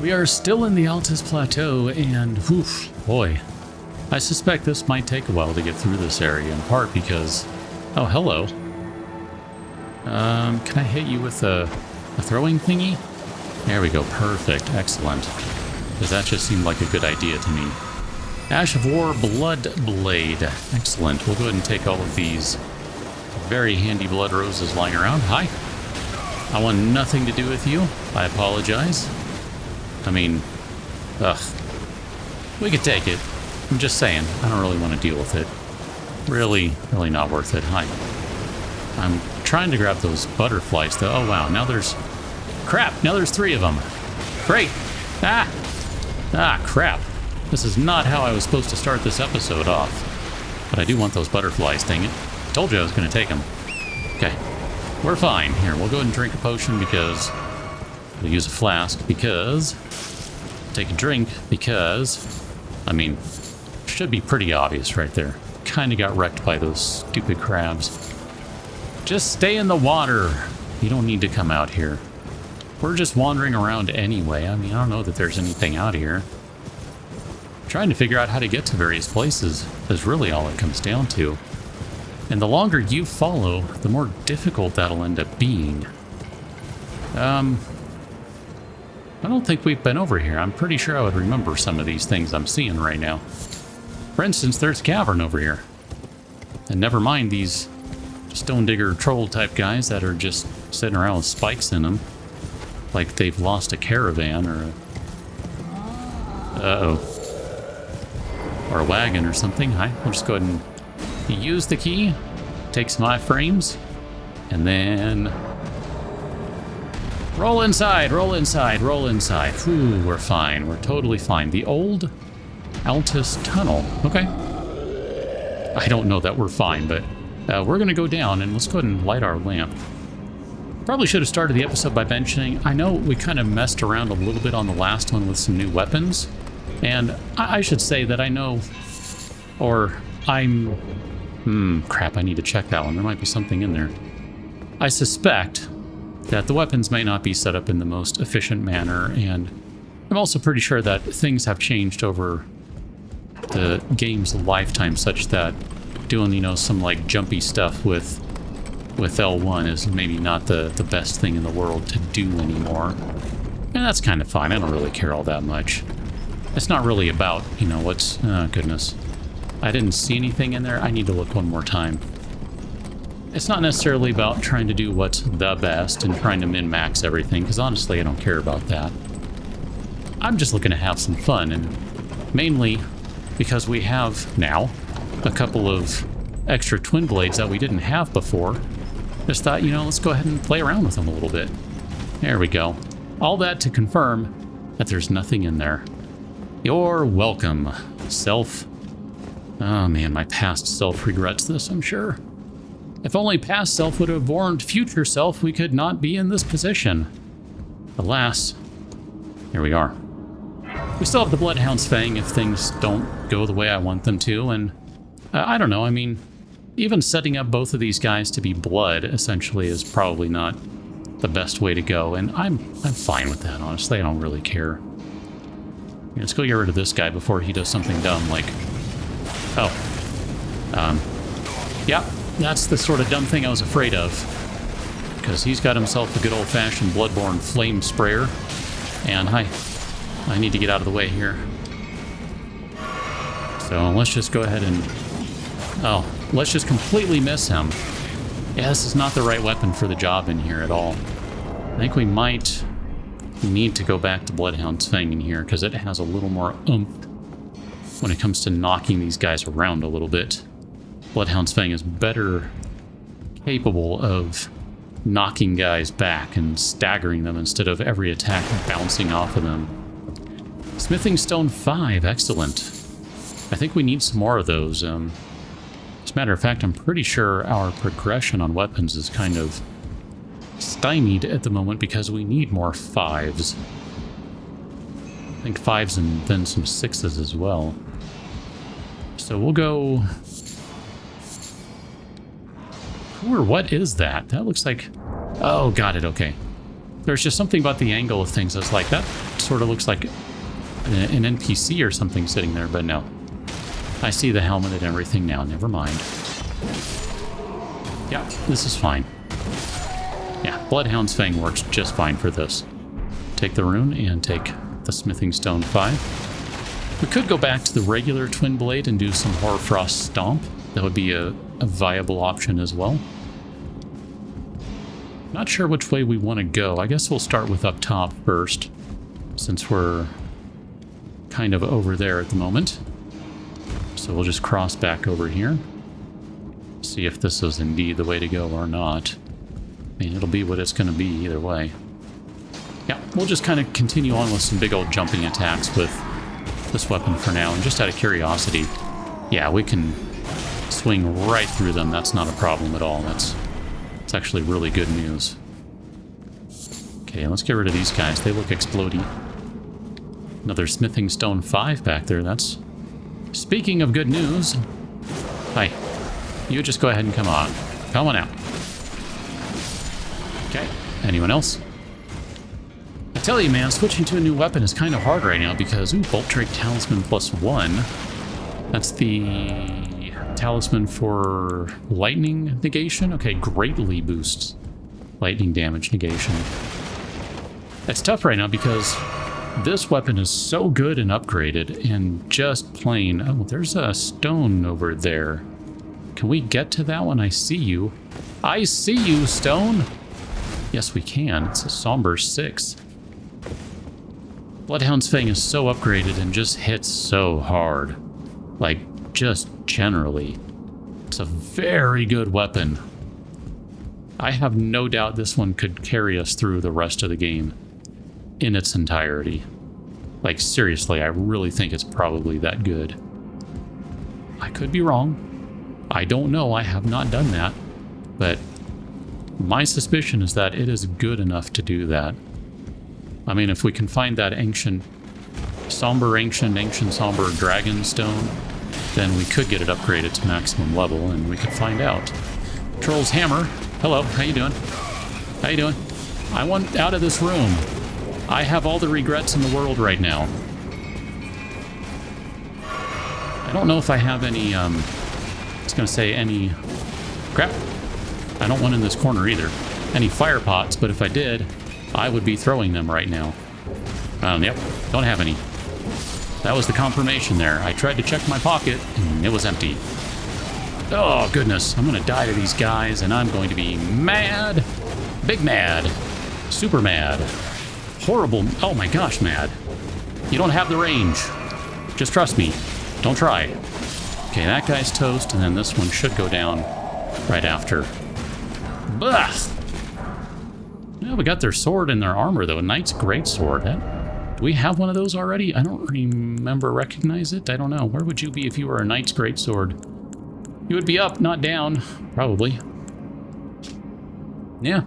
We are still in the Altus Plateau, and oof, boy, I suspect this might take a while to get through this area, in part because... Oh, hello. Can I hit you with a throwing thingy? There we go, perfect, excellent. Because that just seemed like a good idea to me. Ash of War Blood Blade, excellent. We'll go ahead and take all of these very handy blood roses lying around. Hi. I want nothing to do with you. I apologize. I mean, ugh. We could take it. I'm just saying, I don't really want to deal with it. Really not worth it. Hi. I'm trying to grab those butterflies, though. Oh, wow. Now there's... Crap! Now there's 3 of them. Great! Ah! Ah, crap. This is not how I was supposed to start this episode off. But I do want those butterflies, dang it. Told you I was going to take them. Okay. We're fine. Here, we'll go ahead and drink a potion because... We'll use a flask because... Take a drink because... I mean, should be pretty obvious right there. Kinda got wrecked by those stupid crabs. Just stay in the water. You don't need to come out here. We're just wandering around anyway. I mean, I don't know that there's anything out here. Trying to figure out how to get to various places is really all it comes down to. And the longer you follow, the more difficult that'll end up being. I don't think we've been over here. I'm pretty sure I would remember some of these things I'm seeing right now. For instance, there's a cavern over here. And never mind these stone digger troll type guys that are just sitting around with spikes in them. Like they've lost a caravan or a... or a wagon or something. Hi, we'll just go ahead and use the key, take some iframes, and then roll inside, roll inside, roll inside. Ooh, we're fine. We're totally fine. The old Altus Tunnel. Okay. I don't know that we're fine, but we're going to go down, and let's go ahead and light our lamp. Probably should have started the episode by mentioning, I know we kind of messed around a little bit on the last one with some new weapons, and I should say that I know, or I'm... crap, I need to check that one. There might be something in there. I suspect that the weapons may not be set up in the most efficient manner, and I'm also pretty sure that things have changed over the game's lifetime such that doing, you know, some like jumpy stuff with L1 is maybe not the best thing in the world to do anymore. And that's kind of fine. I don't really care all that much. It's not really about, you know, what's... Oh, goodness. I didn't see anything in there. I need to look one more time. It's not necessarily about trying to do what's the best and trying to min-max everything, because honestly, I don't care about that. I'm just looking to have some fun, and mainly because we have now a couple of extra twin blades that we didn't have before. Just thought, you know, let's go ahead and play around with them a little bit. There we go. All that to confirm that there's nothing in there. You're welcome, self. Oh man, my past self regrets this, I'm sure. If only past self would have warned future self, we could not be in this position. Alas, here we are. We still have the Bloodhound's Fang if things don't go the way I want them to, and I don't know, I mean, even setting up both of these guys to be blood, essentially, is probably not the best way to go, and I'm fine with that, honestly. I don't really care. Let's go get rid of this guy before he does something dumb, like... Oh. Yeah, that's the sort of dumb thing I was afraid of. Because he's got himself a good old-fashioned Bloodborne flame sprayer. And I need to get out of the way here. So let's just go ahead and... Oh, let's just completely miss him. Yeah, this is not the right weapon for the job in here at all. I think we might need to go back to Bloodhound's Fang in here, because it has a little more oomph when it comes to knocking these guys around a little bit. Bloodhound's Fang is better capable of knocking guys back and staggering them instead of every attack bouncing off of them. Smithing Stone 5, excellent. I think we need some more of those. As a matter of fact, I'm pretty sure our progression on weapons is kind of stymied at the moment because we need more 5s. I think 5s and then some 6s as well. So we'll go... Or what is that? That looks like... Oh, got it, okay. There's just something about the angle of things that's like, that sort of looks like an NPC or something sitting there, but no. I see the helmet and everything now. Never mind. Yeah, this is fine. Yeah, Bloodhound's Fang works just fine for this. Take the rune and take the Smithing Stone 5. We could go back to the regular Twin Blade and do some Hoarfrost Stomp. That would be a viable option as well. Not sure which way we want to go. I guess we'll start with up top first, since we're kind of over there at the moment. So we'll just cross back over here. See if this is indeed the way to go or not. I mean, it'll be what it's going to be either way. Yeah, we'll just kind of continue on with some big old jumping attacks with this weapon for now. And just out of curiosity, yeah, we can swing right through them. That's not a problem at all. That's actually really good news. Okay, let's get rid of these guys. They look explodey. Another Smithing Stone 5 back there. That's... Speaking of good news... Hi. You just go ahead and come on. Come on out. Okay. Anyone else? I tell you, man, switching to a new weapon is kind of hard right now because, ooh, Bolt Drake Talisman +1. That's the talisman for lightning negation. Okay, greatly boosts lightning damage negation. It's tough right now because this weapon is so good and upgraded, and just plain... Oh, there's a stone over there. Can we get to that one? I see you. I see you, stone! Yes, we can. It's a Somber 6. Bloodhound's Fang is so upgraded and just hits so hard. Like, just generally. It's a very good weapon. I have no doubt this one could carry us through the rest of the game in its entirety. Like, seriously, I really think it's probably that good. I could be wrong. I don't know, I have not done that. But my suspicion is that it is good enough to do that. I mean, if we can find that ancient somber dragon stone, then we could get it upgraded to maximum level, and we could find out. Troll's Hammer. Hello, how you doing? How you doing? I want out of this room. I have all the regrets in the world right now. I don't know if I have any, I was gonna say any... Crap. I don't want in this corner either. Any fire pots, but if I did, I would be throwing them right now. Yep, don't have any. That was the confirmation there. I tried to check my pocket, and it was empty. Oh, goodness. I'm going to die to these guys, and I'm going to be mad. Big mad. Super mad. Horrible. Oh, my gosh, mad. You don't have the range. Just trust me. Don't try. Okay, that guy's toast, and then this one should go down right after. Blah! Yeah, we got their sword and their armor, though. A Knight's Greatsword. Do we have one of those already? I don't recognize it. I don't know. Where would you be if you were a Knight's Greatsword? You would be up, not down. Probably. Yeah.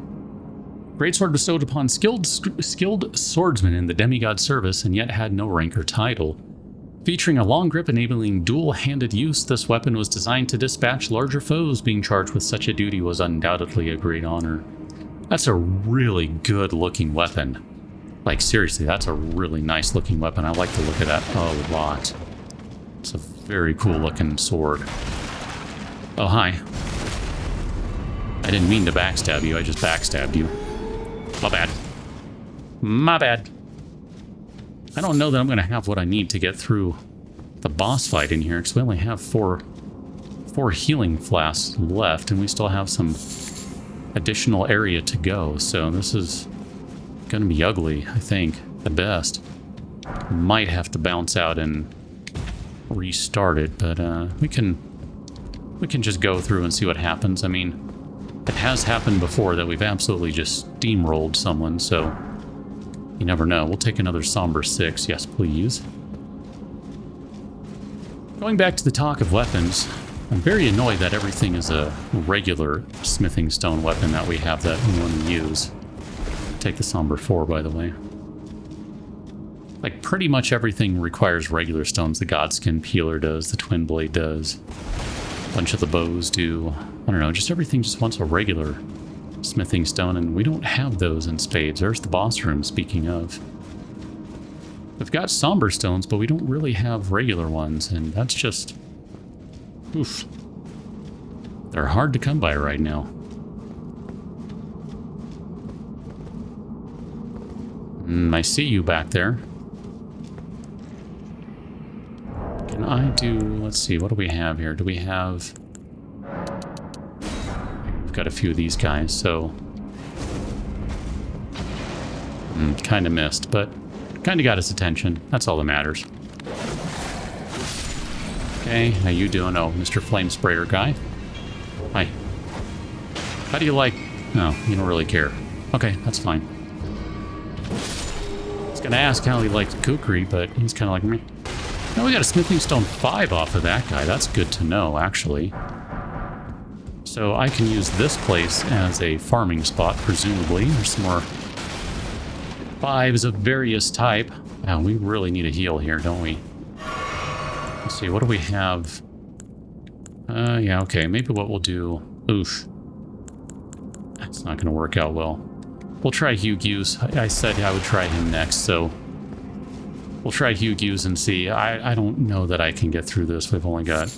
Greatsword bestowed upon skilled swordsmen in the demigod service, and yet had no rank or title. Featuring a long grip enabling dual-handed use, this weapon was designed to dispatch larger foes. Being charged with such a duty was undoubtedly a great honor. That's a really good-looking weapon. Like, seriously, that's a really nice-looking weapon. I like to look at that a lot. It's a very cool-looking sword. Oh, hi. I didn't mean to backstab you. I just backstabbed you. My bad. My bad. I don't know that I'm going to have what I need to get through the boss fight in here, because we only have four healing flasks left, and we still have some additional area to go, so this is going to be ugly, I think, at best. Might have to bounce out and restart it, but we can just go through and see what happens. I mean, it has happened before that we've absolutely just steamrolled someone, so you never know. We'll take another Somber 6, yes please. Going back to the talk of weapons, I'm very annoyed that everything is a regular smithing stone weapon that we have that we want to use. Take the Somber 4, by the way. Like, pretty much everything requires regular stones. The Godskin Peeler does, the Twin Blade does, a bunch of the bows do. I don't know, just everything just wants a regular smithing stone, and we don't have those in spades. There's the boss room, speaking of. We've got somber stones, but we don't really have regular ones, and that's just... oof. They're hard to come by right now. I see you back there. Can I do... let's see, what do we have here? Do we have... we've got a few of these guys, so... kind of missed, but kind of got his attention. That's all that matters. Okay, how you doing? Oh, Mr. Flame Sprayer guy. Hi. How do you like... oh, you don't really care. Okay, that's fine. I was gonna ask how he liked kukri, but he's kind of like me. No, we got a Smithing Stone 5 off of that guy. That's good to know, actually. So I can use this place as a farming spot, presumably. There's some more 5s of various type. Wow, we really need a heal here, don't we? Let's see, what do we have? Yeah, okay, maybe what we'll do... oof. That's not going to work out well. We'll try Hughes. I said I would try him next, so... we'll try Hughes and see. I don't know that I can get through this. We've only got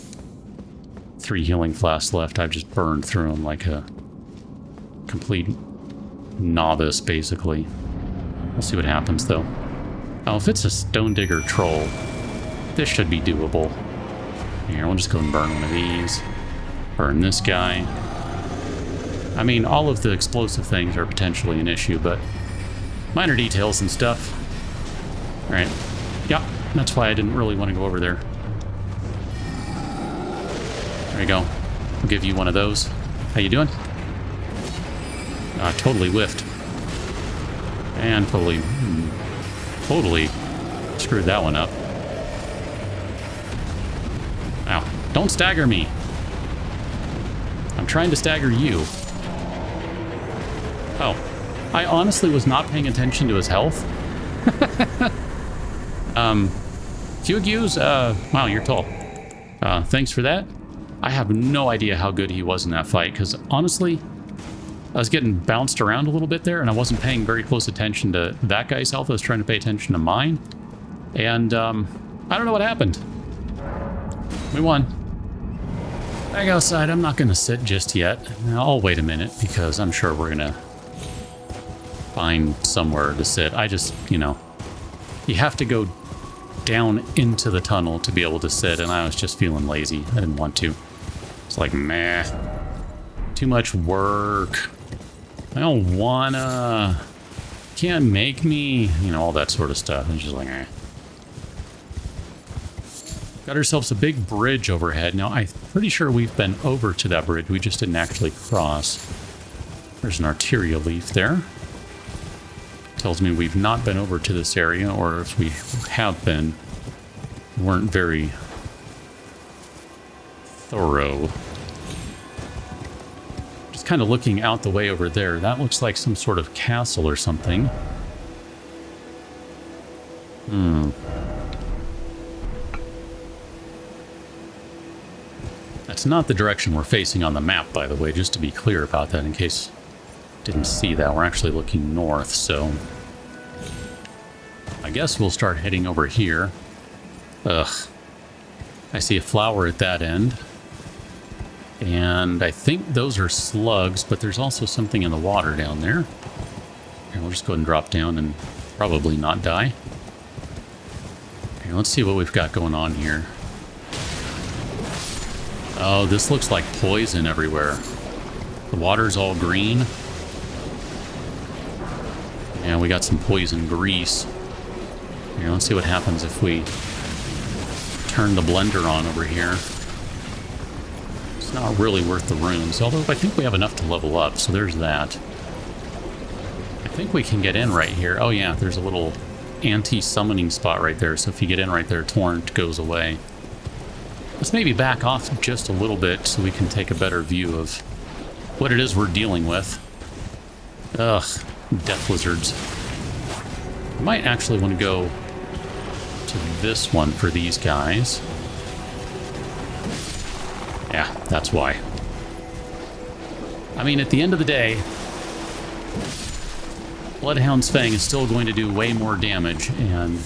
3 healing flasks left. I've just burned through them like a complete novice, basically. We'll see what happens, though. Oh, if it's a Stone Digger troll, this should be doable. Here, we'll just go and burn one of these. Burn this guy. I mean, all of the explosive things are potentially an issue, but minor details and stuff. Alright. Yeah, that's why I didn't really want to go over there. There you go. I'll give you one of those. How you doing? Totally whiffed. And totally screwed that one up. Ow. Don't stagger me. I'm trying to stagger you. Oh. I honestly was not paying attention to his health. Hughes, wow, you're tall. Thanks for that. I have no idea how good he was in that fight, because honestly, I was getting bounced around a little bit there, and I wasn't paying very close attention to that guy's health. I was trying to pay attention to mine. And, I don't know what happened. We won. Back outside, I'm not going to sit just yet. I'll wait a minute, because I'm sure we're going to find somewhere to sit. I just, you know, you have to go down into the tunnel to be able to sit, and I was just feeling lazy. I didn't want to. It's like, meh. Too much work. I don't wanna. Can't make me. You know, all that sort of stuff. It's just like, eh. Got ourselves a big bridge overhead. Now, I'm pretty sure we've been over to that bridge. We just didn't actually cross. There's an arterial leaf there. Tells me we've not been over to this area, or if we have been, weren't very thorough. Just kind of looking out the way over there. That looks like some sort of castle or something. That's not the direction we're facing on the map, by the way, just to be clear about that in case you didn't see that. We're actually looking north, so I guess we'll start heading over here. Ugh. I see a flower at that end. And I think those are slugs, but there's also something in the water down there. Here, we'll just go ahead and drop down and probably not die. Here, let's see what we've got going on here. Oh, this looks like poison everywhere. The water's all green. And we got some poison grease. Here, let's see what happens if we turn the blender on over here. It's not really worth the runes, although I think we have enough to level up, so there's that. I think we can get in right here. Oh yeah, there's a little anti-summoning spot right there, so if you get in right there, Torrent goes away. Let's maybe back off just a little bit so we can take a better view of what it is we're dealing with. Ugh, death lizards. I might actually want to go to this one for these guys. Yeah, that's why. I mean, at the end of the day, Bloodhound's Fang is still going to do way more damage, and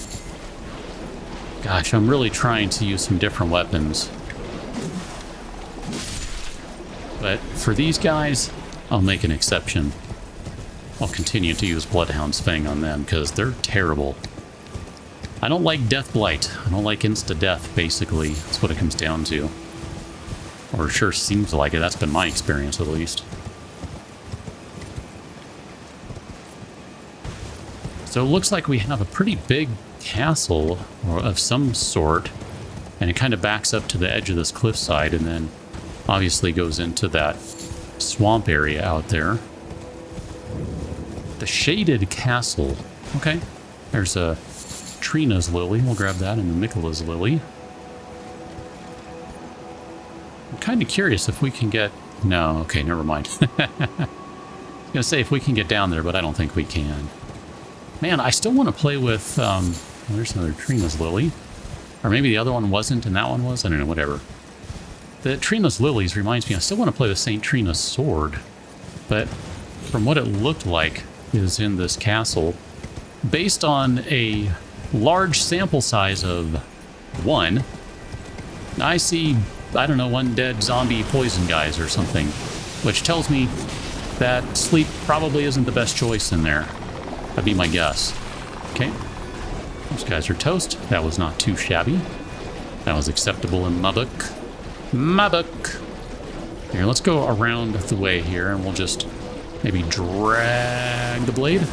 Gosh, I'm really trying to use some different weapons. But for these guys, I'll make an exception. I'll continue to use Bloodhound's Fang on them because they're terrible. I don't like Death Blight. I don't like insta-death, basically. That's what it comes down to. Or it sure seems like it. That's been my experience, at least. So it looks like we have a pretty big castle of some sort. And it kind of backs up to the edge of this cliffside and then obviously goes into that swamp area out there. The Shaded Castle. Okay. There's a Trina's Lily. We'll grab that, and the Mikola's Lily. I'm kind of curious if we can get... No, okay, never mind. I was going to say if we can get down there, but I don't think we can. Man, I still want to play with... there's another Trina's Lily. Or maybe the other one wasn't and that one was? I don't know, whatever. The Trina's Lilies reminds me, I still want to play with St. Trina's Sword. But from what it looked like is in this castle, based on a large sample size of 1, I see, I don't know, undead zombie poison guys or something, which tells me that sleep probably isn't the best choice in there. That'd be my guess. Okay. Those guys are toast. That was not too shabby. That was acceptable in my book. My book. Here, let's go around the way here, and we'll just maybe drag the blade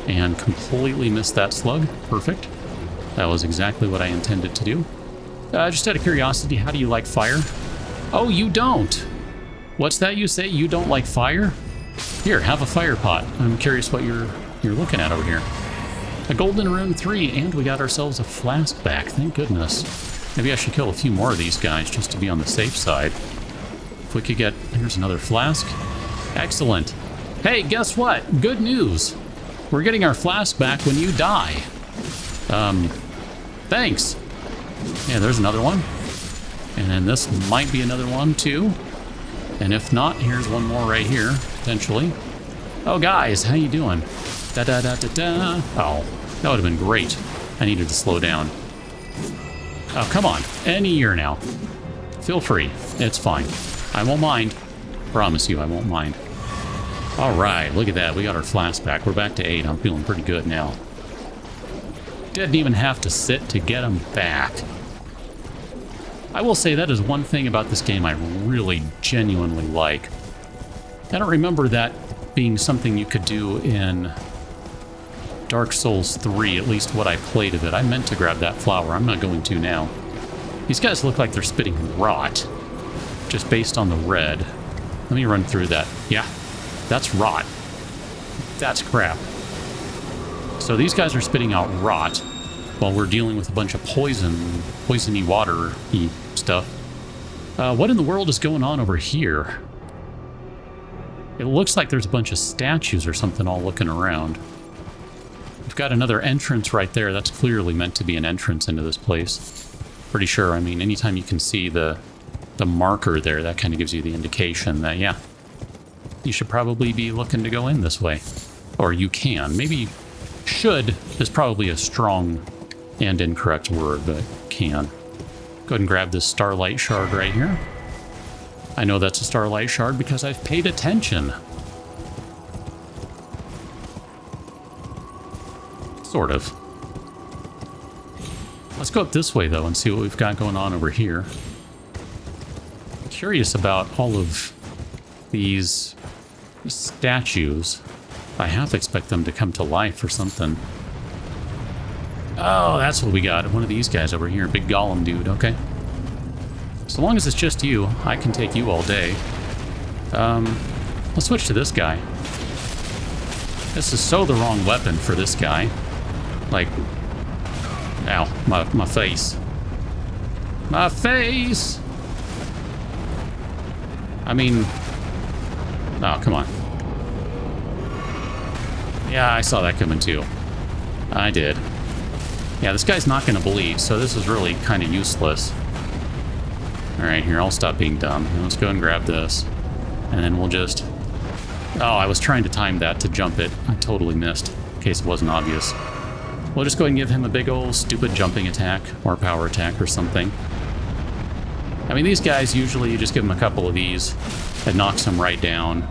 and completely miss that slug. Perfect. That was exactly what I intended to do. Just out of curiosity, how do you like fire? Oh, you don't. What's that you say? You don't like fire? Here, have a fire pot. I'm curious what you're looking at over here. A golden rune 3, and we got ourselves a flask back. Thank goodness. Maybe I should kill a few more of these guys just to be on the safe side. If we could get... Here's another flask. Excellent. Hey, guess what? Good news. We're getting our flask back when you die. Thanks. Yeah, there's another one. And then this might be another one, too. And if not, here's one more right here, potentially. Oh, guys, how you doing? Da-da-da-da-da. Oh, that would have been great. I needed to slow down. Oh, come on. Any year now. Feel free. It's fine. I won't mind. Promise you, I won't mind. All right, look at that. We got our flask back. We're back to 8. I'm feeling pretty good now. Didn't even have to sit to get them back. I will say that is one thing about this game I really genuinely like. I don't remember that being something you could do in Dark Souls 3, at least what I played of it. I meant to grab that flower. I'm not going to now. These guys look like they're spitting rot, just based on the red. Let me run through that. Yeah, that's rot. That's crap. So these guys are spitting out rot while we're dealing with a bunch of poisony water-y stuff. What in the world is going on over here? It looks like there's a bunch of statues or something all looking around. We've got another entrance right there. That's clearly meant to be an entrance into this place. Pretty sure. I mean, anytime you can see the marker there, that kind of gives you the indication that, yeah, you should probably be looking to go in this way. Or you can. Maybe should is probably a strong and incorrect word, but can. Go ahead and grab this starlight shard right here. I know that's a starlight shard because I've paid attention. Sort of. Let's go up this way, though, and see what we've got going on over here. I'm curious about all of these statues. I half to expect them to come to life or something. Oh, that's what we got. One of these guys over here. Big golem dude. Okay. So long as it's just you, I can take you all day. Let's switch to this guy. This is so the wrong weapon for this guy. Like, ow, my face. My face! I mean, oh, come on. Yeah, I saw that coming too. I did. Yeah, this guy's not going to bleed, so this is really kind of useless. Alright, here, I'll stop being dumb. Let's go and grab this. And then we'll just... Oh, I was trying to time that to jump it. I totally missed, in case it wasn't obvious. We'll just go ahead and give him a big old stupid jumping attack or power attack or something. I mean, these guys, usually you just give them a couple of these. It knocks them right down.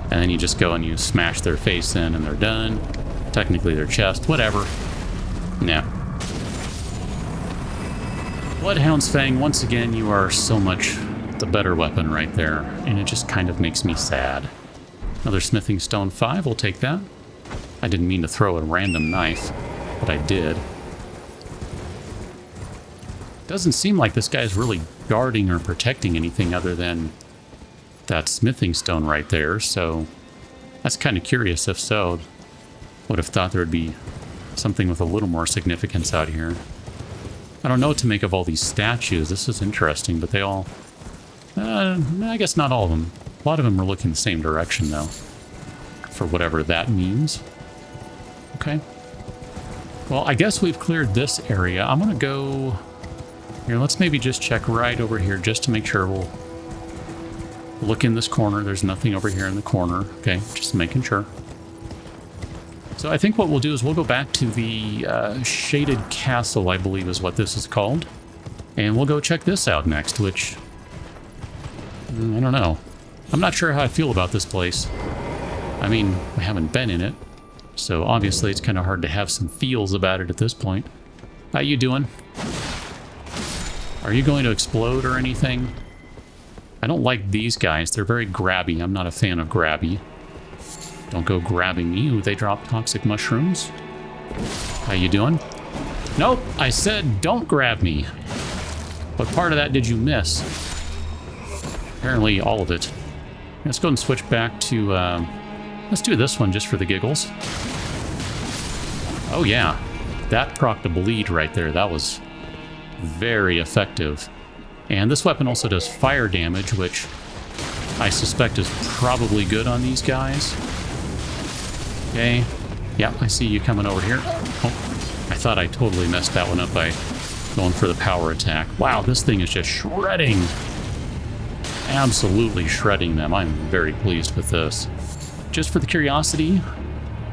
And then you just go and you smash their face in and they're done. Technically their chest, whatever. Yeah. Bloodhound's Fang, once again, you are so much the better weapon right there. And it just kind of makes me sad. Another Smithing Stone 5, we'll take that. I didn't mean to throw a random knife, but I did. Doesn't seem like this guy's really guarding or protecting anything other than that smithing stone right there, so that's kind of curious. If so, would have thought there would be something with a little more significance out here. I don't know what to make of all these statues. This is interesting, but they all... I guess not all of them. A lot of them are looking the same direction, though, for whatever that means. Okay. Well, I guess we've cleared this area. I'm going to go... Here, let's maybe just check right over here just to make sure. We'll look in this corner. There's nothing over here in the corner. Okay, just making sure. So I think what we'll do is we'll go back to the Shaded Castle, I believe is what this is called. And we'll go check this out next, which... I don't know. I'm not sure how I feel about this place. I mean, I haven't been in it, so obviously it's kind of hard to have some feels about it at this point. How you doing? Are you going to explode or anything? I don't like these guys. They're very grabby. I'm not a fan of grabby. Don't go grabbing me. Ooh, they drop toxic mushrooms. How you doing? Nope, I said don't grab me. What part of that did you miss? Apparently all of it. Let's go and switch back to... let's do this one just for the giggles. Oh yeah, that procced a bleed right there. That was very effective. And this weapon also does fire damage, which I suspect is probably good on these guys. Okay. Yeah, I see you coming over here. Oh, I thought I totally messed that one up by going for the power attack. Wow, this thing is just shredding. Absolutely shredding them. I'm very pleased with this. Just for the curiosity,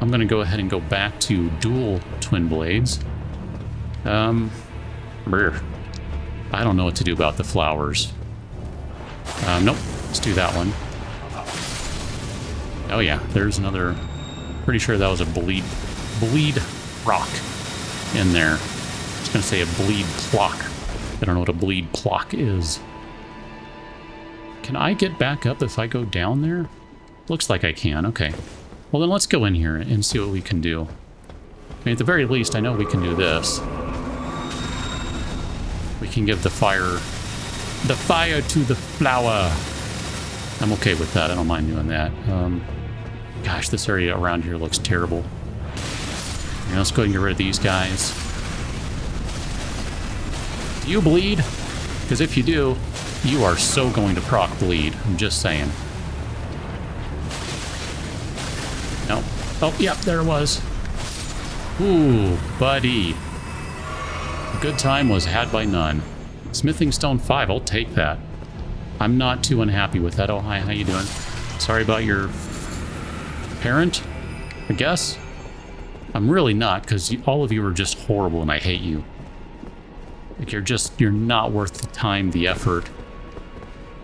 I'm going to go ahead and go back to dual twin blades. I don't know what to do about the flowers. Nope. Let's do that one. Oh yeah, there's another... Pretty sure that was a bleed rock in there. I was going to say a bleed clock. I don't know what a bleed clock is. Can I get back up if I go down there? Looks like I can. Okay. Well, then let's go in here and see what we can do. I mean, at the very least, I know we can do this. We can give the fire to the flower. I'm okay with that. I don't mind doing that. Gosh, this area around here looks terrible. Yeah, let's go ahead and get rid of these guys. Do you bleed? Because if you do, you are so going to proc bleed. I'm just saying. No. Oh, yep, there it was. Ooh, buddy. A good time was had by none. Smithing Stone 5, I'll take that. I'm not too unhappy with that. Oh, hi, how you doing? Sorry about your parent, I guess? I'm really not, because all of you are just horrible and I hate you. Like, you're not worth the time, the effort,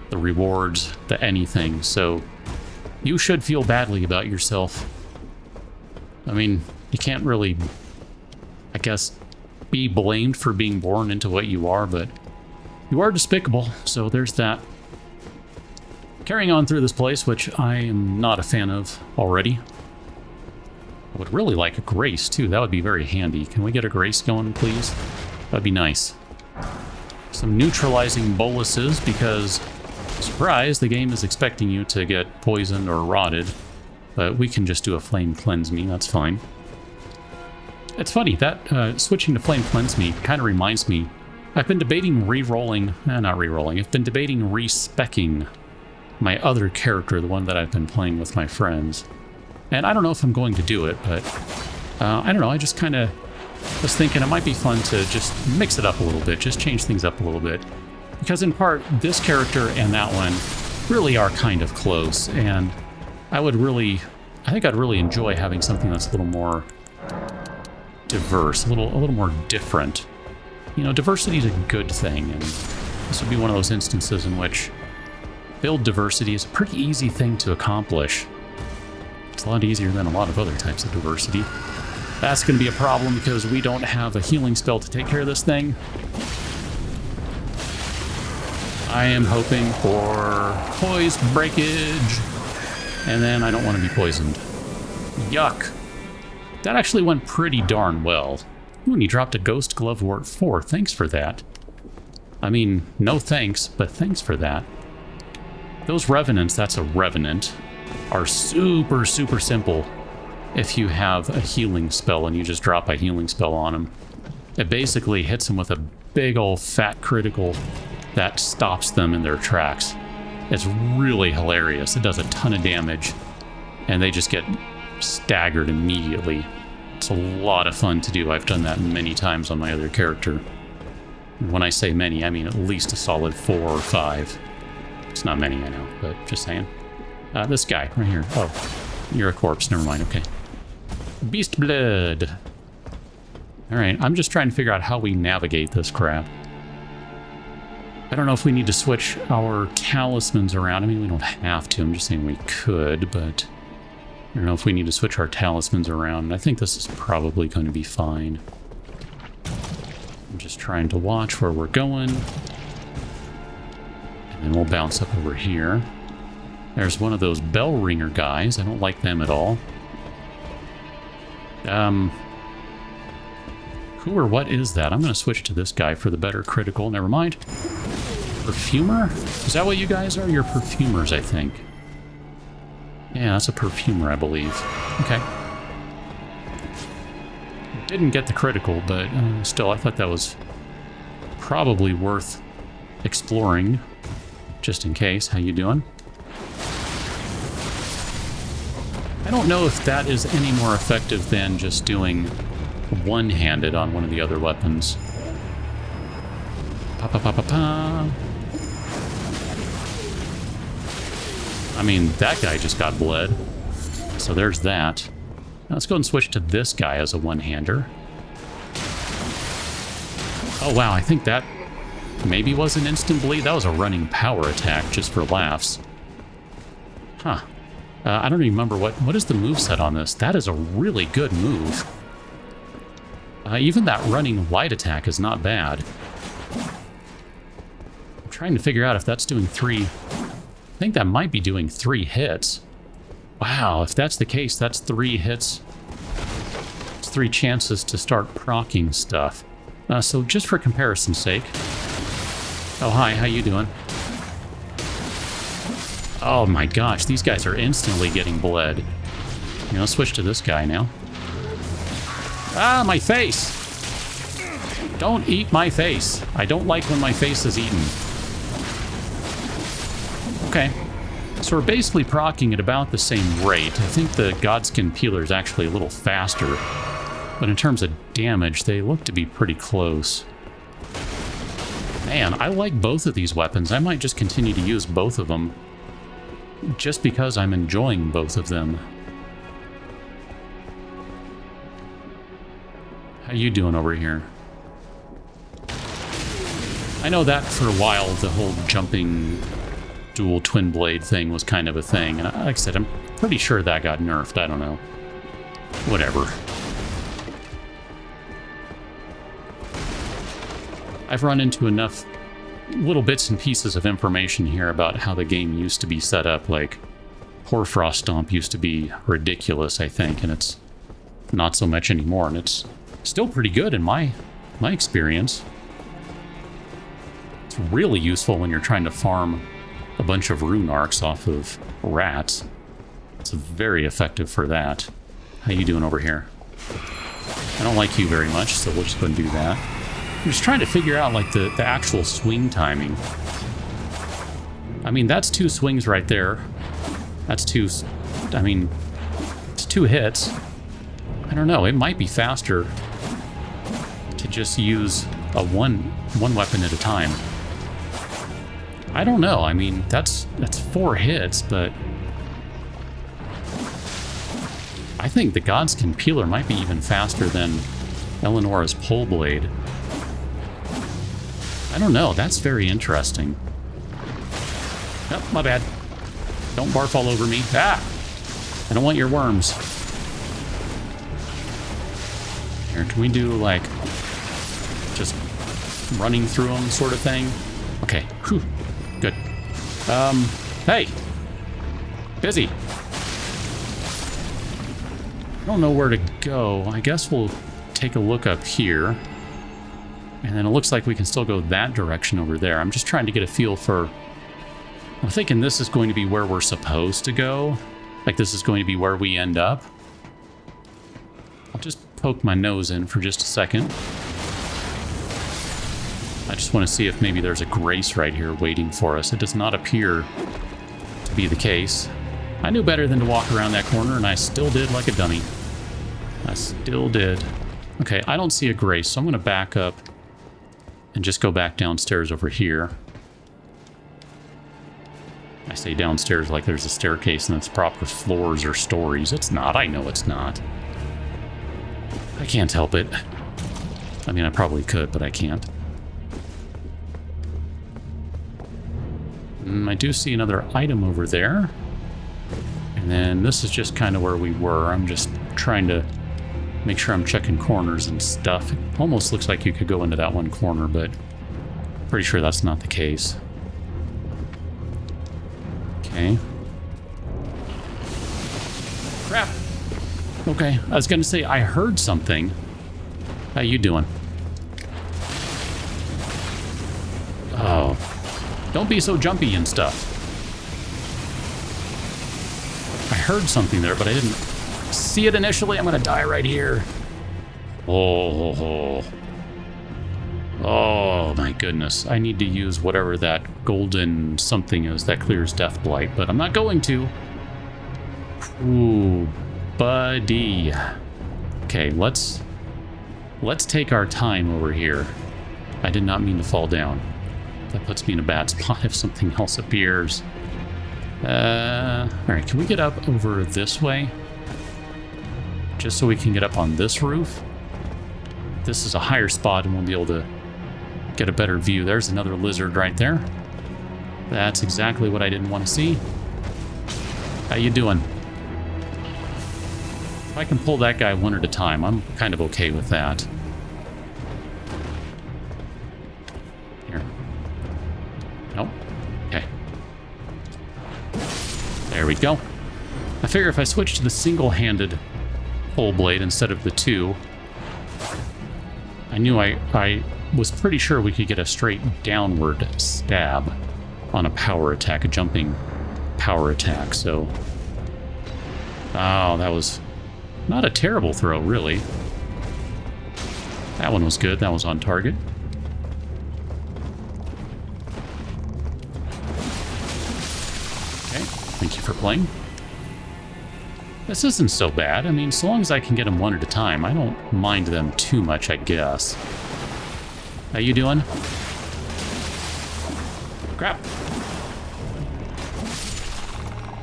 the rewards, the anything, so you should feel badly about yourself. I mean, you can't really, I guess, be blamed for being born into what you are, but you are despicable, so there's that. Carrying on through this place, which I am not a fan of already. I would really like a grace, too. That would be very handy. Can we get a grace going, please? That'd be nice. Some neutralizing boluses, because, surprise, the game is expecting you to get poisoned or rotted. But we can just do a Flame Cleanse Me, that's fine. It's funny, that switching to Flame Cleanse Me kind of reminds me, I've been debating re-rolling, not re-rolling, I've been debating re-speccing my other character, the one that I've been playing with my friends. And I don't know if I'm going to do it, but I don't know, I just kind of was thinking it might be fun to just mix it up a little bit, just change things up a little bit. Because in part, this character and that one really are kind of close, and I think I'd really enjoy having something that's a little more diverse, a little more different. You know, diversity is a good thing, and this would be one of those instances in which build diversity is a pretty easy thing to accomplish. It's a lot easier than a lot of other types of diversity. That's going to be a problem because we don't have a healing spell to take care of this thing. I am hoping for poison breakage, and then I don't want to be poisoned. Yuck. That actually went pretty darn well. Ooh, and he dropped a Ghost Glovewort 4. Thanks for that. I mean, no thanks, but thanks for that. Those Revenants, that's a Revenant, are super, super simple if you have a healing spell and you just drop a healing spell on them. It basically hits them with a big old fat critical that stops them in their tracks. It's really hilarious. It does a ton of damage, and they just get staggered immediately. It's a lot of fun to do. I've done that many times on my other character. When I say many, I mean at least a solid 4 or 5. It's not many, I know, but just saying. This guy right here. Oh, you're a corpse. Never mind. Okay. Beast blood. All right, I'm just trying to figure out how we navigate this crap. I don't know if we need to switch our talismans around. I mean, we don't have to. I'm just saying we could, but I don't know if we need to switch our talismans around. I think this is probably going to be fine. I'm just trying to watch where we're going. And then we'll bounce up over here. There's one of those bell ringer guys. I don't like them at all. Who or what is that? I'm going to switch to this guy for the better critical. Never mind. Perfumer? Is that what you guys are? You're perfumers, I think. Yeah, that's a perfumer, I believe. Okay. Didn't get the critical, but still, I thought that was probably worth exploring. Just in case. How you doing? I don't know if that is any more effective than just doing one-handed on one of the other weapons. Pa pa pa pa pa. I mean, that guy just got bled. So there's that. Now let's go and switch to this guy as a one-hander. Oh wow, I think that maybe was an instant bleed. That was a running power attack just for laughs. Huh. I don't even remember what is the moveset on this. That is a really good move. Even that running light attack is not bad. I'm trying to figure out if that's doing 3... I think that might be doing 3 hits. Wow, if that's the case, that's 3 hits. It's 3 chances to start proccing stuff. So just for comparison's sake... Oh, hi, how you doing? Oh my gosh, these guys are instantly getting bled. You know, switch to this guy now. Ah, my face! Don't eat my face. I don't like when my face is eaten. Okay. So we're basically proccing at about the same rate. I think the Godskin Peeler is actually a little faster. But in terms of damage, they look to be pretty close. Man, I like both of these weapons. I might just continue to use both of them. Just because I'm enjoying both of them. How you doing over here? I know that for a while the whole jumping dual twin blade thing was kind of a thing, and like I said, I'm pretty sure that got nerfed. I don't know. Whatever. I've run into enough little bits and pieces of information here about how the game used to be set up. Like, Hoarfrost Stomp used to be ridiculous, I think, and it's not so much anymore, and it's still pretty good in my experience. It's really useful when you're trying to farm a bunch of rune arcs off of rats. It's very effective for that. How you doing over here? I don't like you very much, so we'll just go and do that. I'm just trying to figure out, like, the actual swing timing. I mean, that's 2 swings right there. That's 2... I mean, it's 2 hits. I don't know, it might be faster to just use a one weapon at a time. I don't know, I mean, that's 4 hits, but... I think the Godskin Peeler might be even faster than Eleonora's pole blade. I don't know. That's very interesting. Oh, my bad. Don't barf all over me. Ah! I don't want your worms. Here, can we do, like, just running through them sort of thing? Okay. Whew. Good. Hey! Busy! I don't know where to go. I guess we'll take a look up here. And then it looks like we can still go that direction over there. I'm just trying to get a feel for... I'm thinking this is going to be where we're supposed to go. Like this is going to be where we end up. I'll just poke my nose in for just a second. I just want to see if maybe there's a grace right here waiting for us. It does not appear to be the case. I knew better than to walk around that corner, and I still did like a dummy. I still did. Okay, I don't see a grace, so I'm going to back up and just go back downstairs over here. I say downstairs like there's a staircase and it's proper floors or stories. It's not. I know it's not. I can't help it. I mean, I probably could, but I can't. I do see another item over there. And then this is just kind of where we were. I'm just trying to make sure I'm checking corners and stuff. It almost looks like you could go into that one corner, but pretty sure that's not the case. Okay. Crap. Okay, I was gonna say I heard something. How you doing? Oh. Don't be so jumpy and stuff. I heard something there, but I didn't see it initially. I'm gonna die right here. Oh. Oh my goodness. I need to use whatever that golden something is that clears Death Blight, but I'm not going to. Ooh, buddy. Okay, let's take our time over here. I did not mean to fall down. That puts me in a bad spot if something else appears. Alright, can we get up over this way? Just so we can get up on this roof? This is a higher spot and we'll be able to get a better view. There's another lizard right there. That's exactly what I didn't want to see. How you doing? If I can pull that guy one at a time, I'm kind of okay with that. Here. Nope. Okay. There we go. I figure if I switch to the single-handed pole blade instead of the two, I knew I was pretty sure we could get a straight downward stab on a power attack, a jumping power attack, so... Oh, that was not a terrible throw, really. That one was good. That was on target. Okay, thank you for playing. This isn't so bad. I mean, so long as I can get them one at a time, I don't mind them too much, I guess. How you doing? Crap.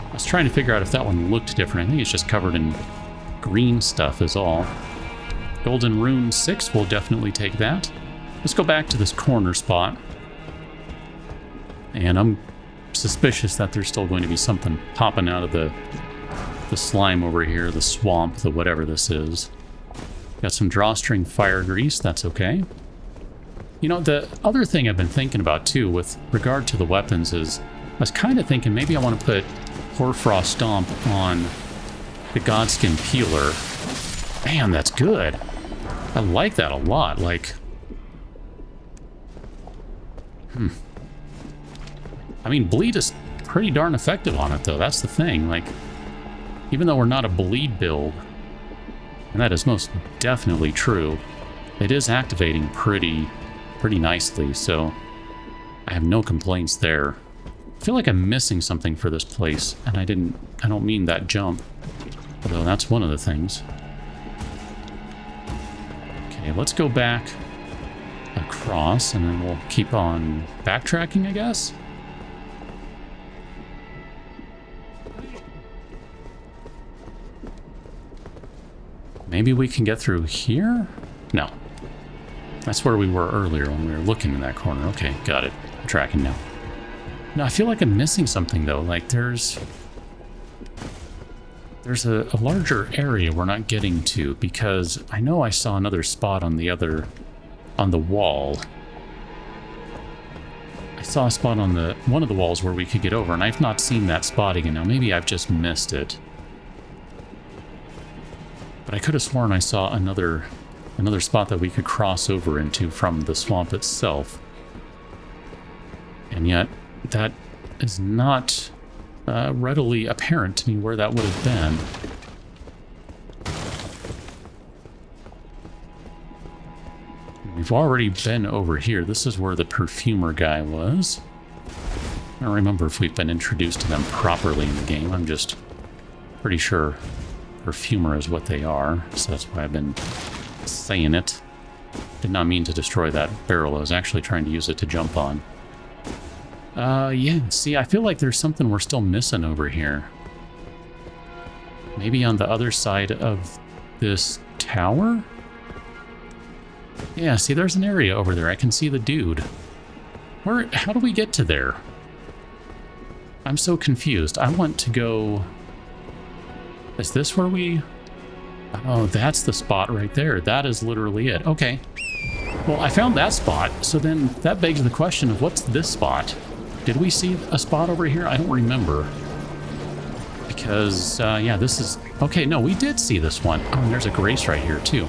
I was trying to figure out if that one looked different. I think it's just covered in green stuff is all. Golden Rune 6, we'll definitely take that. Let's go back to this corner spot. And I'm suspicious that there's still going to be something popping out of the slime over here, the swamp, the whatever this is. Got some drawstring fire grease, that's okay. You know, the other thing I've been thinking about too with regard to the weapons is I was kind of thinking maybe I want to put Hoarfrost Stomp on the Godskin Peeler. Man, that's good. I like that a lot. Like, I mean, bleed is pretty darn effective on it though. That's the thing. Like, even though we're not a bleed build, and that is most definitely true, it is activating pretty nicely, so I have no complaints there. I feel like I'm missing something for this place, and I don't mean that jump, although that's one of the things. Okay, let's go back across, and then we'll keep on backtracking, I guess. Maybe we can get through here? No. That's where we were earlier when we were looking in that corner. Okay, got it. I'm tracking now. No, I feel like I'm missing something, though. Like, there's a larger area we're not getting to, because I know I saw another spot on the wall. I saw a spot on one of the walls where we could get over, and I've not seen that spot again. Now, maybe I've just missed it. But I could have sworn I saw another spot that we could cross over into from the swamp itself. And yet, that is not readily apparent to me where that would have been. We've already been over here. This is where the perfumer guy was. I don't remember if we've been introduced to them properly in the game. I'm just pretty sure perfumer is what they are, so that's why I've been saying it. Did not mean to destroy that barrel. I was actually trying to use it to jump on. Yeah, see, I feel like there's something we're still missing over here. Maybe on the other side of this tower? Yeah, see, there's an area over there. I can see the dude. How do we get to there? I'm so confused. I want to go... Is this where we... Oh, that's the spot right there. That is literally it. Okay. Well, I found that spot, so then that begs the question of what's this spot? Did we see a spot over here? I don't remember. Because, yeah, this is... Okay, no, we did see this one. Oh, and there's a grace right here, too.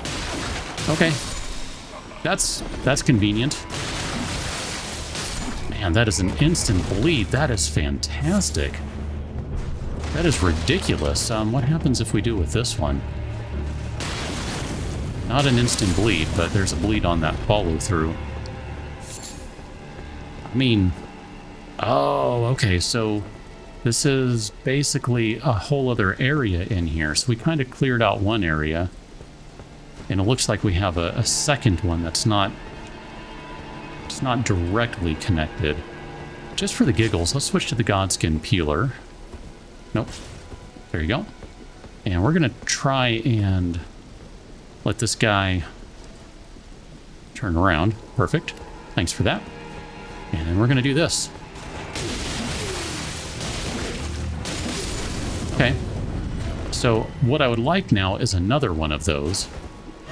Okay. That's convenient. Man, that is an instant bleed. That is fantastic. That is ridiculous. What happens if we do with this one? Not an instant bleed, but there's a bleed on that follow-through. I mean... Oh, okay, so this is basically a whole other area in here. So we kind of cleared out one area. And it looks like we have a second one that's not... It's not directly connected. Just for the giggles, let's switch to the Godskin Peeler. Nope. There you go. And we're going to try and let this guy turn around. Perfect. Thanks for that. And then we're going to do this. Okay. So what I would like now is another one of those,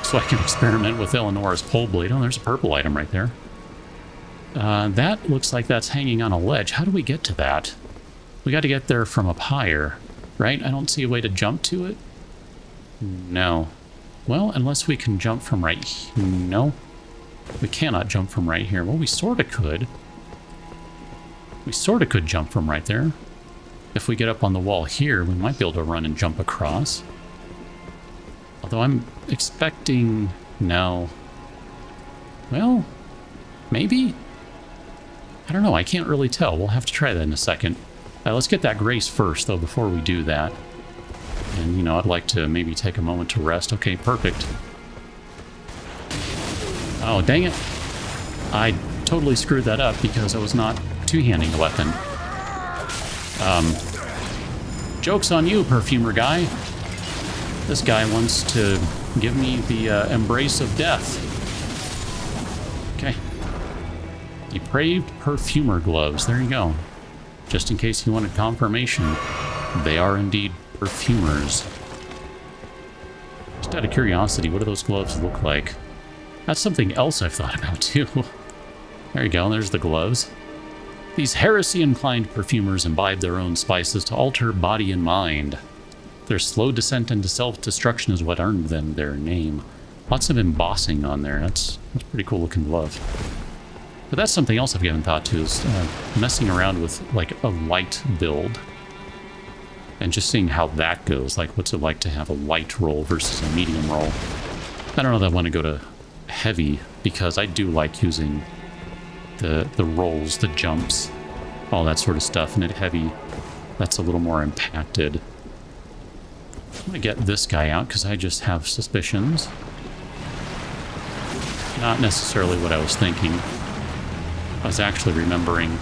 so I can experiment with Eleanor's pole blade. Oh, there's a purple item right there. That looks like that's hanging on a ledge. How do we get to that? We got to get there from up higher, right? I don't see a way to jump to it. No. Well, unless we can jump from right here. No. We cannot jump from right here. Well, we sort of could. We sort of could jump from right there. If we get up on the wall here, we might be able to run and jump across. Although I'm expecting... No. Well, maybe? I don't know. I can't really tell. We'll have to try that in a second. Let's get that grace first, though, before we do that. And, you know, I'd like to maybe take a moment to rest. Okay, perfect. Oh, dang it. I totally screwed that up because I was not two-handing the weapon. Joke's on you, perfumer guy. This guy wants to give me the embrace of death. Okay. Depraved perfumer gloves. There you go. Just in case you wanted confirmation, they are indeed perfumers. Just out of curiosity, what do those gloves look like? That's something else I've thought about, too. There you go, there's the gloves. These heresy-inclined perfumers imbibe their own spices to alter body and mind. Their slow descent into self-destruction is what earned them their name. Lots of embossing on there. That's a pretty cool-looking glove. But that's something else I've given thought to, is messing around with, like, a light build. And just seeing how that goes. Like, what's it like to have a light roll versus a medium roll? I don't know that I want to go to heavy, because I do like using the rolls, the jumps, all that sort of stuff. And at heavy, that's a little more impacted. I'm going to get this guy out, because I just have suspicions. Not necessarily what I was thinking. I was actually remembering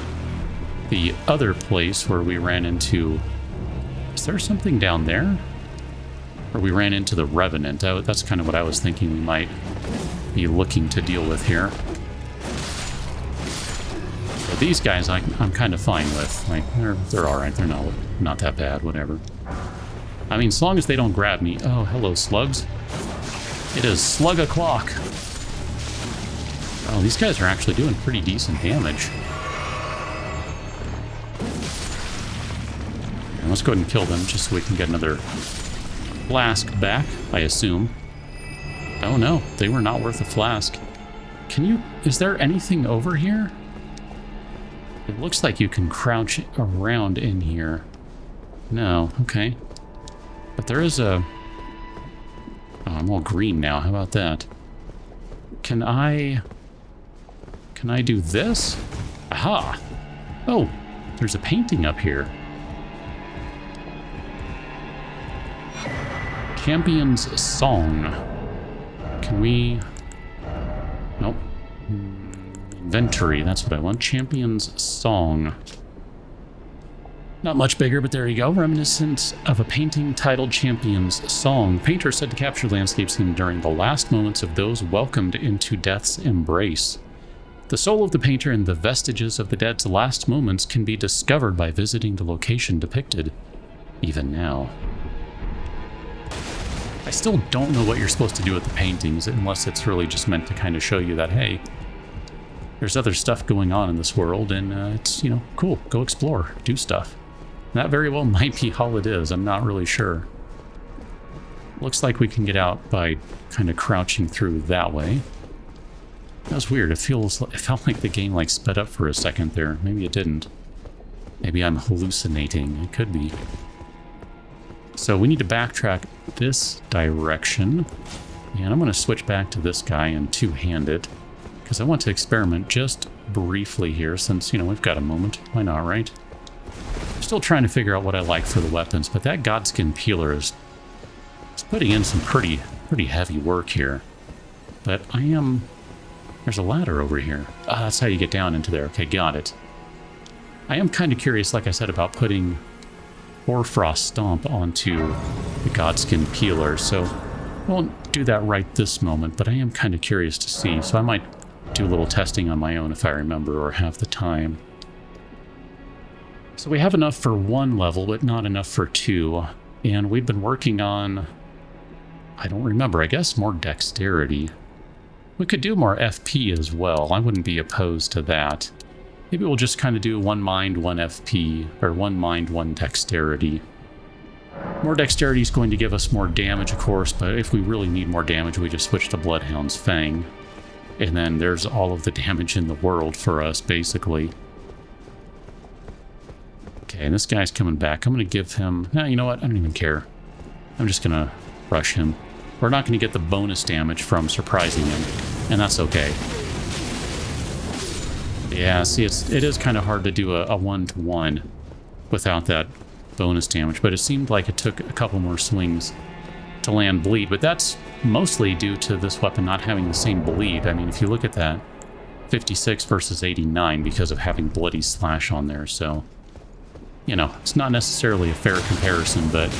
the other place where we ran into... Is there something down there? Or we ran into the Revenant. That's kind of what I was thinking we might be looking to deal with here. But these guys I'm kind of fine with. Like, they're alright. They're not that bad, whatever. I mean, as long as they don't grab me. Oh, hello, slugs. It is slug o'clock. Oh, these guys are actually doing pretty decent damage. And let's go ahead and kill them just so we can get another flask back, I assume. Oh no, they were not worth a flask. Is there anything over here? It looks like you can crouch around in here. No, okay. But there is a... Oh, I'm all green now, how about that? Can I do this? Aha! Oh, there's a painting up here. Champion's Song. Can we... Nope. Inventory, that's what I want. Champion's Song. Not much bigger, but there you go. Reminiscent of a painting titled Champion's Song. Painter said to capture landscape seen during the last moments of those welcomed into death's embrace. The soul of the painter and the vestiges of the dead's last moments can be discovered by visiting the location depicted, even now. I still don't know what you're supposed to do with the paintings, unless it's really just meant to kind of show you that, hey, there's other stuff going on in this world, and it's, cool, go explore, do stuff. And that very well might be all it is, I'm not really sure. Looks like we can get out by kind of crouching through that way. That was weird. It felt like the game sped up for a second there. Maybe it didn't. Maybe I'm hallucinating. It could be. So we need to backtrack this direction. And I'm going to switch back to this guy and two-hand it. Because I want to experiment just briefly here since, we've got a moment. Why not, right? I'm still trying to figure out what I like for the weapons, but that Godskin Peeler is putting in some pretty heavy work here. But there's a ladder over here. Ah, that's how you get down into there. Okay, got it. I am kind of curious, like I said, about putting Hoarfrost Stomp onto the Godskin Peeler, so I won't do that right this moment, but I am kind of curious to see, so I might do a little testing on my own if I remember or have the time. So we have enough for one level, but not enough for two, and we've been working on, I don't remember, I guess more dexterity. We could do more FP as well. I wouldn't be opposed to that. Maybe we'll just kind of do one mind, one FP, or one mind, one dexterity. More dexterity is going to give us more damage, of course, but if we really need more damage, we just switch to Bloodhound's Fang. And then there's all of the damage in the world for us, basically. Okay, and this guy's coming back. I'm going to give him... you know what? I don't even care. I'm just going to rush him. We're not going to get the bonus damage from surprising him, and that's okay. Yeah, see, it is kind of hard to do a one-to-one without that bonus damage, but it seemed like it took a couple more swings to land bleed, but that's mostly due to this weapon not having the same bleed. I mean, if you look at that, 56 versus 89 because of having Bloody Slash on there, so, it's not necessarily a fair comparison, but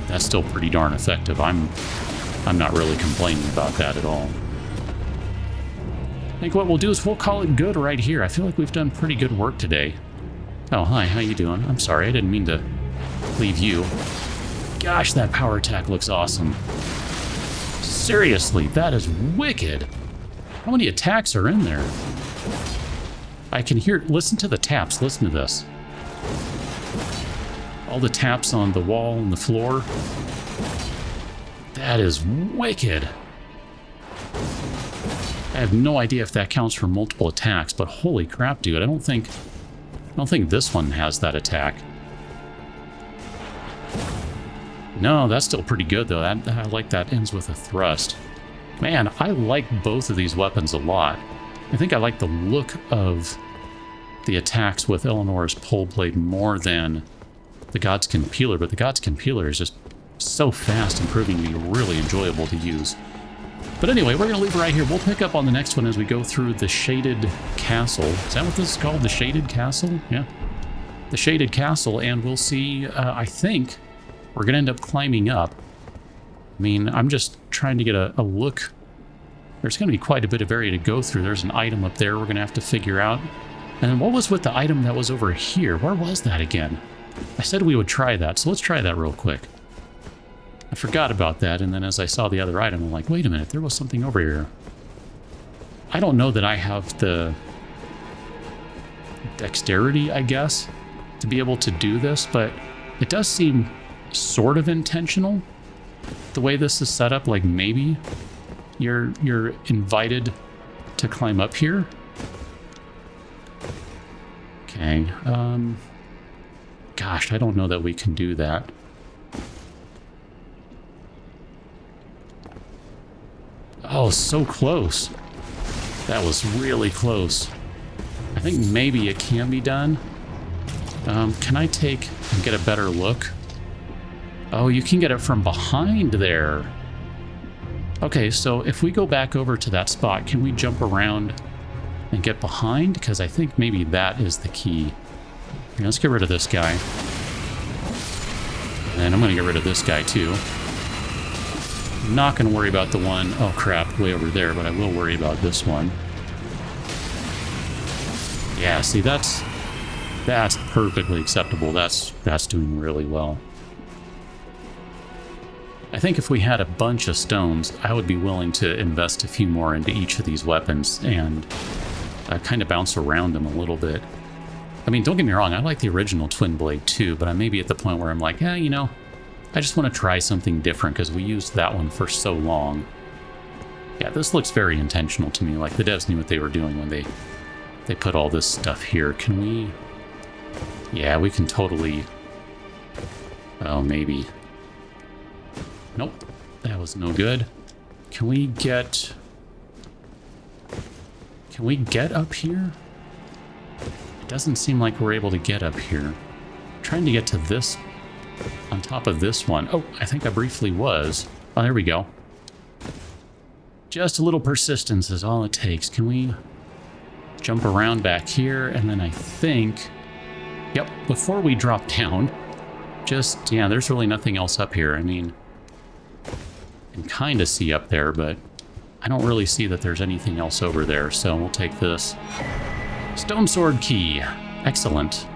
that's still pretty darn effective. I'm not really complaining about that at all. I think what we'll do is we'll call it good right here. I feel like we've done pretty good work today. Oh, hi, how you doing? I'm sorry, I didn't mean to leave you. Gosh, that power attack looks awesome. Seriously, that is wicked. How many attacks are in there? I can hear, listen to the taps, listen to this. All the taps on the wall and the floor. That is wicked. I have no idea if that counts for multiple attacks, but holy crap, dude, I don't think this one has that attack. No, that's still pretty good though. I like that ends with a thrust. Man, I like both of these weapons a lot. I think I like the look of the attacks with Eleanor's pole blade more than the Godskin Peeler, but the Godskin Peeler is just so fast and proving to be really enjoyable to use. But anyway, we're going to leave it right here. We'll pick up on the next one as we go through the Shaded Castle. Is that what this is called? The Shaded Castle? Yeah. The Shaded Castle, and we'll see, I think we're going to end up climbing up. I mean, I'm just trying to get a look There's going to be quite a bit of area to go through. There's an item up there we're going to have to figure out. And then what was with the item that was over here? Where was that again? I said we would try that, so let's try that real quick. I forgot about that, and then as I saw the other item, I'm like, wait a minute, there was something over here. I don't know that I have the dexterity, I guess, to be able to do this, but it does seem sort of intentional, the way this is set up. Like maybe you're invited to climb up here. Okay, gosh, I don't know that we can do that. Oh, so close. That was really close. I think maybe it can be done. Can I take and get a better look? Oh, you can get it from behind there. Okay, so if we go back over to that spot, can we jump around and get behind? Because I think maybe that is the key. Here, let's get rid of this guy. And I'm going to get rid of this guy too. I'm not going to worry about the one, oh crap, way over there, but I will worry about this one. Yeah, see, that's perfectly acceptable. That's doing really well. I think if we had a bunch of stones, I would be willing to invest a few more into each of these weapons and kind of bounce around them a little bit. I mean, don't get me wrong, I like the original Twin Blade too, but I may be at the point where I'm like, yeah, you know, I just want to try something different because we used that one for so long. Yeah, this looks very intentional to me, like the devs knew what they were doing when they put all this stuff here. Can we... Yeah, we can totally... Oh, maybe. Nope, that was no good. Can we get up here? It doesn't seem like we're able to get up here. I'm trying to get to this, on top of this one. Oh, I think I briefly was. Oh, there we go. Just a little persistence is all it takes. Can we jump around back here? And then I think, yep, before we drop down, just, yeah, there's really nothing else up here. I mean, I can kind of see up there, but I don't really see that there's anything else over there. So we'll take this stone sword key. Excellent.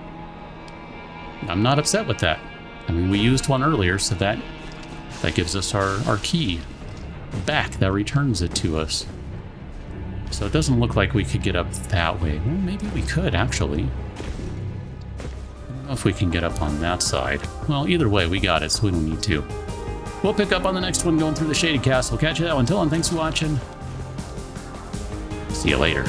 I'm not upset with that. I mean, we used one earlier, so that gives us our key back. That returns it to us. So it doesn't look like we could get up that way. Well, maybe we could, actually. I don't know if we can get up on that side. Well, either way, we got it, so we don't need to. We'll pick up on the next one going through the Shaded Castle. Catch you that one. Until then, thanks for watching. See you later.